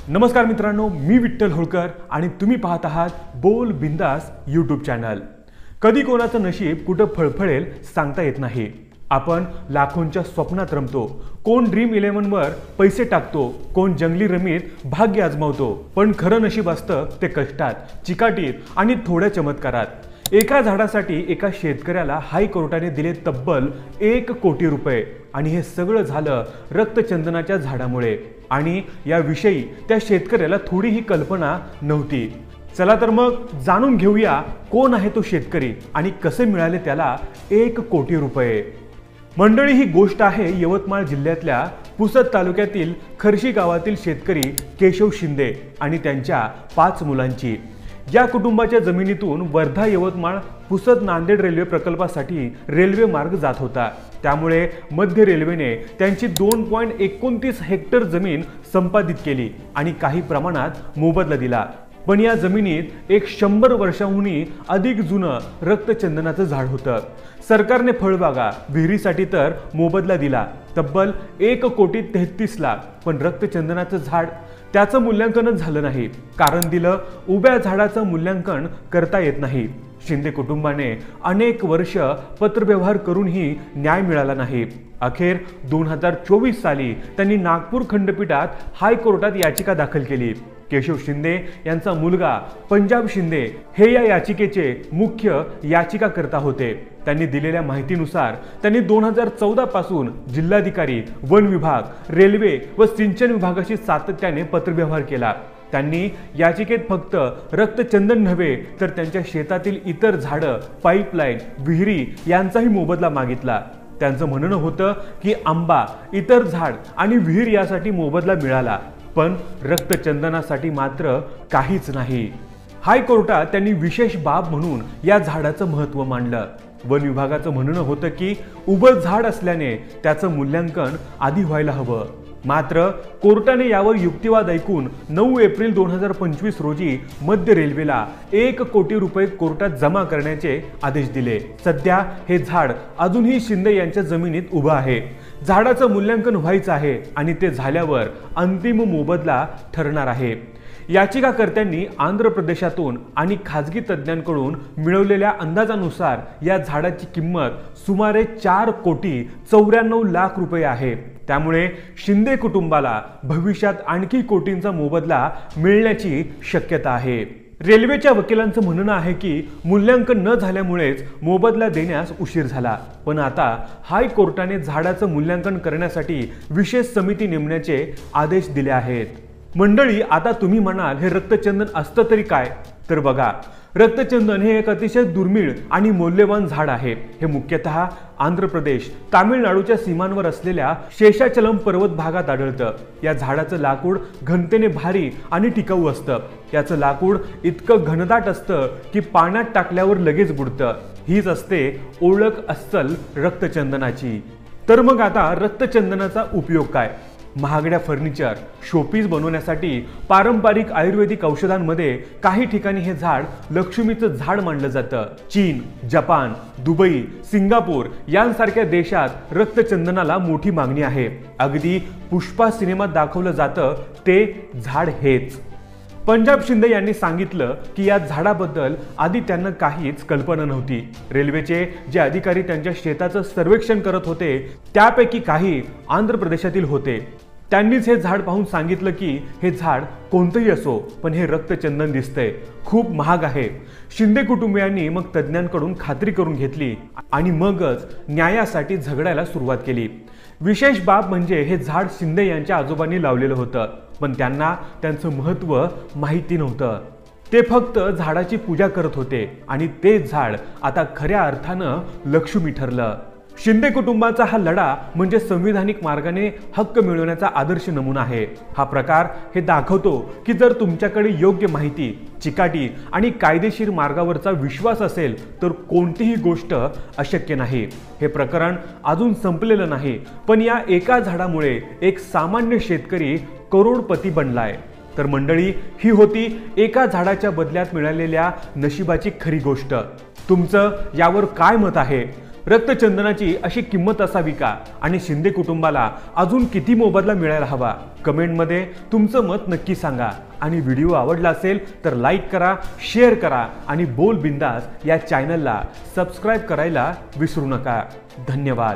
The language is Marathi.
नमस्कार मित्रांनो, मी विठ्ठल होळकर आणि तुम्ही पाहत आहात बोल बिंदास यूट्यूब चॅनल। कधी कोणाचं नशीब कुठं फळफळेल सांगता येत नाही। आपण लाखोंच्या स्वप्नात रमतो, कोण ड्रीम 11 वर पैसे टाकतो, कोण जंगली रमीत भाग्य आजमावतो, पण खरं नशीब असतं ते कष्टात, चिकाटीत आणि थोड्या चमत्कारात। एका झाडासाठी एका शेतकऱ्याला हायकोर्टाने दिले तब्बल 1 कोटी रुपये आणि हे सगळं झालं रक्तचंदनाच्या झाडामुळे। आणि याविषयी त्या शेतकऱ्याला थोडीही कल्पना नव्हती। चला तर मग जाणून घेऊया कोण आहे तो शेतकरी आणि कसे मिळाले त्याला 1 कोटी रुपये। मंडळी, ही गोष्ट आहे यवतमाळ जिल्ह्यातल्या पुसद तालुक्यातील खर्शी गावातील शेतकरी केशव शिंदे आणि त्यांच्या 5 मुलांची। या कुटुंबाच्या जमिनीतून वर्धा यवतमाळ पुसद नांदेड रेल्वे प्रकल्पासाठी रेल्वे मार्ग जात होता। त्यामुळे मध्य रेल्वेने त्यांची 2.29 हेक्टर जमीन संपादित केली आणि काही प्रमाणात मोबदला दिला। पण या जमिनीत एक 100 वर्षांहूनही अधिक जुनं रक्तचंदनाचं झाड होतं। सरकारने फळबागा, विहिरीसाठी तर मोबदला दिला तब्बल 1,33 लाख, पण रक्तचंदनाचं झाड त्याचं मूल्यांकनच झालं नाही। कारण दिलं, उभ्या झाडाचं मूल्यांकन करता येत नाही। शिंदे कुटुंबाने अनेक वर्ष पत्रव्यवहार करूनही न्याय मिळाला नाही। अखेर 2024 साली त्यांनी नागपूर खंडपीठात हायकोर्टात याचिका दाखल केली। केशव शिंदे यांचा मुलगा पंजाब शिंदे हे या याचिकेचे मुख्य याचिकाकर्ता होते। त्यांनी दिलेल्या माहितीनुसार त्यांनी 2014 पासून जिल्हाधिकारी, वन विभाग, रेल्वे व सिंचन विभागाशी सातत्याने पत्रव्यवहार केला। त्यांनी याचिकेत फक्त रक्तचंदन नव्हे तर त्यांच्या शेतातील इतर झाडं, पाईपलाईन, विहिरी यांचाही मोबदला मागितला। त्यांचं म्हणणं होतं की आंबा, इतर झाड आणि विहीर यासाठी मोबदला मिळाला, पण रक्तचंदनासाठी मात्र काहीच नाही। हायकोर्टात त्यांनी विशेष बाब म्हणून या झाडाचं महत्त्व मांडलं। वन विभागाचं म्हणणं होतं की उभं झाड असल्याने त्याचं मूल्यांकन आधी व्हायला हवं। मात्र कोर्टाने यावर युक्तिवाद ऐकून 9 एप्रिल 2025 रोजी मध्य रेल्वेला 1 कोटी रुपये कोर्टात जमा करण्याचे आदेश दिले। सध्या हे झाड अजूनही शिंदे यांच्या जमिनीत उभं आहे। झाडाचं मूल्यांकन व्हायचं आहे आणि ते झाल्यावर अंतिम मोबदला ठरणार आहे। याचिकाकर्त्यांनी आंध्र प्रदेशातून आणि खाजगी तज्ज्ञांकडून मिळवलेल्या अंदाजानुसार या झाडाची किंमत सुमारे 4,94,00,000 रुपये आहे। त्यामुळे शिंदे कुटुंबाला भविष्यात आणखी कोटींचा मोबदला मिळण्याची शक्यता आहे। रेल्वेच्या वकिलांचं म्हणणं आहे की मूल्यांकन न झाल्यामुळेच मोबदला देण्यास उशीर झाला, पण आता हायकोर्टाने झाडाचं मूल्यांकन करण्यासाठी विशेष समिती नेमण्याचे आदेश दिले आहेत। मंडळी, आता तुम्ही म्हणाल हे रक्तचंदन असतं तरी काय? तर बघा, रक्तचंदन हे एक अतिशय दुर्मिळ आणि मौल्यवान झाड आहे। हे मुख्यतः आंध्र प्रदेश, तामिळनाडूच्या सीमांवर असलेल्या शेषाचलम पर्वत भागात आढळतं। या झाडाचं लाकूड घनतेने भारी आणि टिकाऊ असतं। याचं लाकूड इतकं घनदाट असतं की पाण्यात टाकल्यावर लगेच बुडतं। हीच असते ओळख अस्सल रक्तचंदनाची। तर मग आता रक्तचंदनाचा उपयोग काय? महागड्या फर्निचर, शोपीस बनवण्यासाठी, पारंपरिक आयुर्वेदिक औषधांमध्ये काही ठिकाणी हे झाड लक्ष्मीचं झाड मानलं जातं। चीन, जपान, दुबई, सिंगापूर यांसारख्या देशात रक्तचंदनाला मोठी मागणी आहे। अगदी पुष्पा सिनेमात दाखवलं जातं ते झाड हेच। पंजाब शिंदे यांनी सांगितलं की या झाडाबद्दल आधी त्यांना काहीच कल्पना नव्हती। रेल्वेचे जे अधिकारी त्यांच्या शेताचं सर्वेक्षण करत होते त्यापैकी काही आंध्र प्रदेशातील होते। त्यांनीच हे झाड पाहून सांगितलं की हे झाड कोणतंही असो, पण हे रक्तचंदन दिसतंय, खूप महाग आहे। शिंदे कुटुंबियांनी मग तज्ज्ञांकडून खात्री करून घेतली आणि मगच न्यायासाठी झगडायला सुरुवात केली। विशेष बाब म्हणजे हे झाड शिंदे यांच्या आजोबांनी लावलेलं होतं, पण त्यांना त्यांचं महत्त्व माहिती नव्हतं। ते फक्त झाडाची पूजा करत होते आणि ते झाड आता खऱ्या अर्थानं लक्ष्मी ठरलं। शिंदे कुटुंबाचा हा लढा म्हणजे संविधानिक मार्गाने हक्क मिळवण्याचा आदर्श नमुना आहे। हा प्रकार हे दाखवतो की जर तुमच्याकडे योग्य माहिती, चिकाटी आणि कायदेशीर मार्गावरचा विश्वास असेल तर कोणतीही गोष्ट अशक्य नाही। हे प्रकरण अजून संपलेलं नाही, पण या एका झाडामुळे एक सामान्य शेतकरी करोडपती बनलाय। तर मंडळी, ही होती एका झाडाच्या बदल्यात मिळालेल्या नशिबाची खरी गोष्ट। तुमचं यावर काय मत आहे रक्तचंदनाची अशी किंमत असावी का आणि शिंदे कुटुंबाला अजून किती मोबदला मिळायला हवा? कमेंटमध्ये तुमचं मत नक्की सांगा आणि व्हिडिओ आवडला असेल तर लाईक करा, शेअर करा आणि बोल बिंदास या चॅनलला सबस्क्राईब करायला विसरू नका. धन्यवाद.